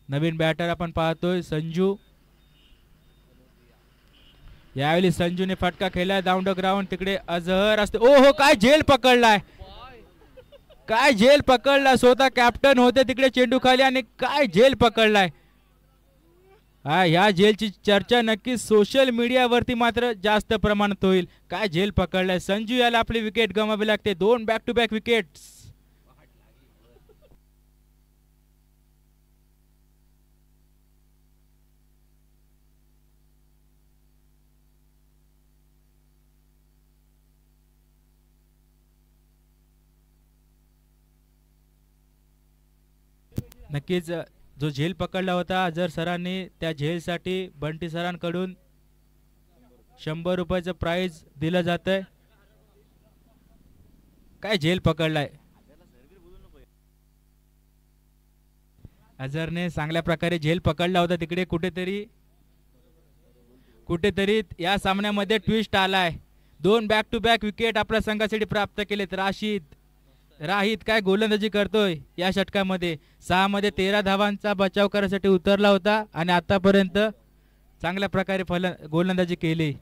नवीन batter आपण पाहतोय संजू. यावेळी संजूने फटका खेळलाय डाऊन द ग्राउंड. तिकडे अजहर असते. ओ हो काय झेल पकडलाय, काय झेल पकडला. स्वतः कॅप्टन होते तिकडे चेंडू खाली आणि काय झेल पकडलाय. हा ह्या झेलची चर्चा नक्कीच सोशल मीडियावरती मात्र जास्त प्रमाणात होईल. काय झेल पकडलाय संजू. याला आपली विकेट गमावी लागते. 2 बॅक टू बॅक विकेट्स. नक्कीच जो झेल पकडला होता अजर सरांनी, त्या झेलसाठी बंटी सरांकडून 100 रुपयाचं प्राइज दिलं जात आहे. काय झेल पकडलाय अजरने, चांगल्या प्रकारे झेल पकडला होता तिकडे. कुठेतरी या सामन्यामध्ये ट्विस्ट आलाय. 2 बॅक टू बॅक विकेट आपल्या संघासाठी प्राप्त केलेत. राहित काय गोलंदाजी करतोय या षटकामध्ये. 6 मध्ये 13 धावांचा बचाव करण्यासाठी उतरला होता आणि आतापर्यंत चांगल्या प्रकारे गोलंदाजी केली.